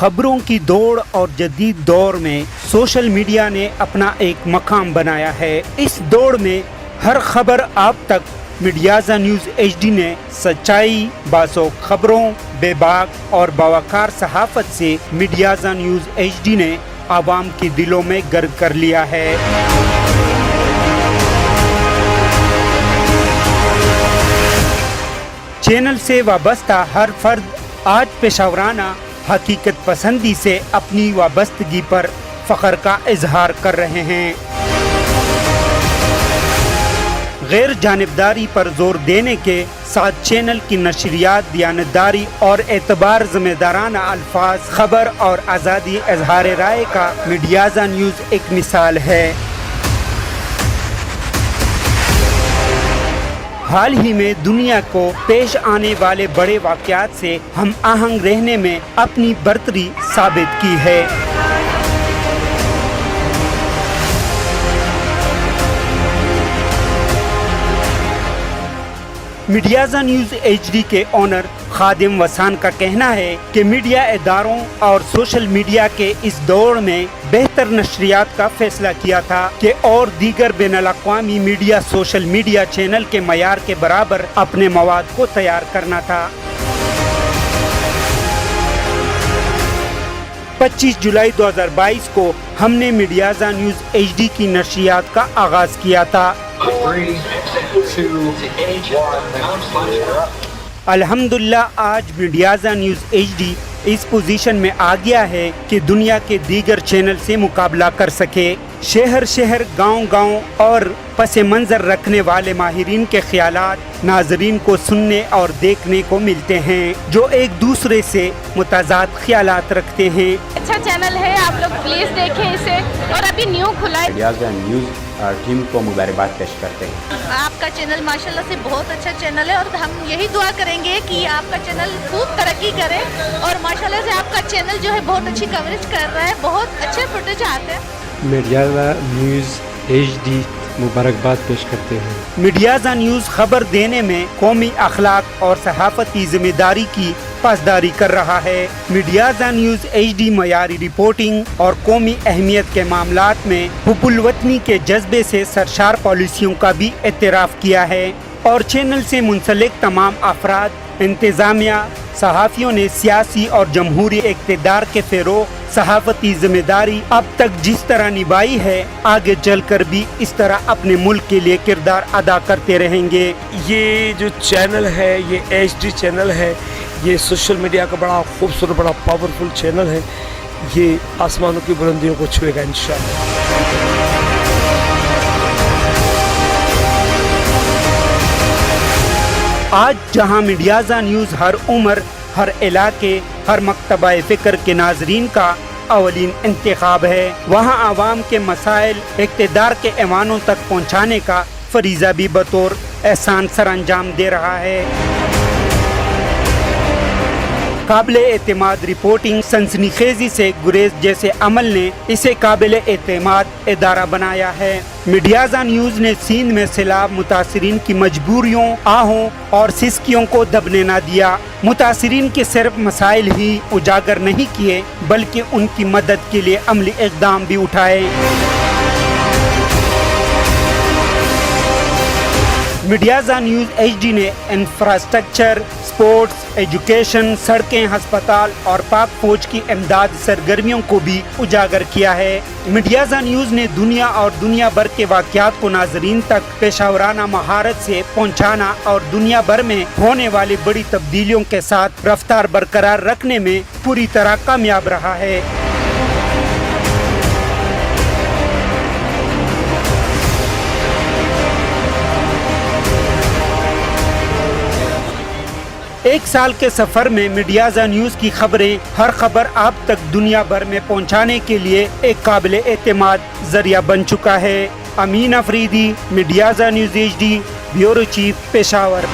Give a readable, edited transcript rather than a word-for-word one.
खबरों की दौड़ और जदीद दौर में सोशल मीडिया ने अपना एक मकाम बनाया है। इस दौड़ में हर खबर आप तक मीडियाज़ा न्यूज़ HD ने सच्चाई, बासों खबरों, बेबाक और बावकार सहाफ़त से मीडियाज़ा न्यूज़ HD ने आवाम के दिलों में घर कर लिया है। चैनल से वाबस्ता हर फर्द आज पेशावराना हकीकत पसंदी से अपनी वाबस्तगी पर फ़ख्र का इजहार कर रहे हैं। गैर जानिबदारी पर जोर देने के साथ चैनल की नशरियात दियानतदारी और एतबार ज़िम्मेदाराना अल्फाज, खबर और आज़ादी इजहार राय का मीडियाज़ा न्यूज़ एक मिसाल है। हाल ही में दुनिया को पेश आने वाले बड़े वाक़यात से हम आहंग रहने में अपनी बरतरी साबित की है। मीडियाज़ा न्यूज़ HD के ऑनर खादिम वसान का कहना है कि मीडिया इदारों और सोशल मीडिया के इस दौर में बेहतर नशरियात का फैसला किया था कि और दीगर बैनुल-अक़वामी मीडिया सोशल मीडिया चैनल के मयार के बराबर अपने मवाद को तैयार करना था। 25 जुलाई 2022 को हमने मीडियाज़ा न्यूज़ HD की नशरियात का आगाज़ किया था। अल्हम्दुलिल्लाह आज मीडियाज़ा न्यूज़ HD इस पोजीशन में आ गया है कि दुनिया के दीगर चैनल से मुकाबला कर सके। शहर शहर, गांव गांव और पस मंज़र रखने वाले माहिरीन के ख्यालात नाजरीन को सुनने और देखने को मिलते हैं जो एक दूसरे से मुताज़ाद ख्यालात रखते हैं। अच्छा चैनल है, आप लोग प्लीज देखें इसे। और अभी न्यू खुला है। मीडियाज़ा न्यूज़ टीम को मुबारकबाद पेश करते हैं। आपका चैनल माशाल्लाह से बहुत अच्छा चैनल है और हम यही दुआ करेंगे कि आपका चैनल खूब तरक्की करे और माशाल्लाह से आपका चैनल जो है बहुत अच्छी कवरेज कर रहा है, बहुत अच्छे फुटेज आते हैं। मीडियाज़ा न्यूज़ HD मुबारकबाद पेश करते हैं। मीडियाज़ा न्यूज़ खबर देने में कौमी अखलाक और सहाफ़ती जिम्मेदारी की पासदारी कर रहा है। मीडियाज़ा न्यूज़ HD मयारी रिपोर्टिंग और कौमी अहमियत के मामलात में हुब्बुल वतनी के जज्बे से सरशार पॉलिसियों का भी एतराफ़ किया है और चैनल से मुंसलिक तमाम अफराद, इंतज़ामिया, सहाफ़ियों ने सियासी और जमहूरी इक़्तिदार के फ़रोग़, सहाफ़ती ज़िम्मेदारी अब तक जिस तरह निभाई है आगे चलकर भी इस तरह अपने मुल्क के लिए किरदार अदा करते रहेंगे। ये जो चैनल है ये HD चैनल है, ये सोशल मीडिया का बड़ा खूबसूरत, बड़ा पावरफुल चैनल है। ये आसमानों की बुलंदियों को छुएगा इंशाअल्लाह। आज जहां मीडियाज़ा न्यूज़ हर उम्र, हर इलाके, हर मकतबा फ़िक्र के नाजरीन का अवलीन इंतखाब है, वहाँ आवाम के मसाइल इक़्तिदार के ऐवानों तक पहुँचाने का फरीज़ा भी बतौर एहसान सर अंजाम दे रहा है। काबिल एतमाद रिपोर्टिंग, सनसनीखेज़ी से गुरेज जैसे अमल ने इसे काबिल एतमाद इदारा बनाया है। मीडियाज़ा न्यूज़ ने सिंध में सैलाब मुतासिरीन की मजबूरियों, आहों और सिसकियों को दबने न दिया। मुतासिरीन के सिर्फ मसाइल ही उजागर नहीं किए बल्कि उनकी मदद के लिए अमली इक़दाम भी उठाए। मीडियाज़ा न्यूज़ HD ने इंफ्रास्ट्रक्चर, स्पोर्ट्स, एजुकेशन, सड़कें, हस्पताल और पाक फौज की इमदाद सरगर्मियों को भी उजागर किया है। मीडियाज़ा न्यूज़ ने दुनिया और दुनिया भर के वाक़यात को नाजरीन तक पेशावराना महारत से पहुँचाना और दुनिया भर में होने वाली बड़ी तब्दीलियों के साथ रफ्तार बरकरार रखने में पूरी तरह कामयाब रहा है। एक साल के सफ़र में मीडियाज़ा न्यूज़ की खबरें, हर खबर आप तक दुनिया भर में पहुंचाने के लिए एक काबिल एतमाद ज़रिया बन चुका है। अमीन अफरीदी, मीडियाज़ा news HD, bureau chief, Peshawar.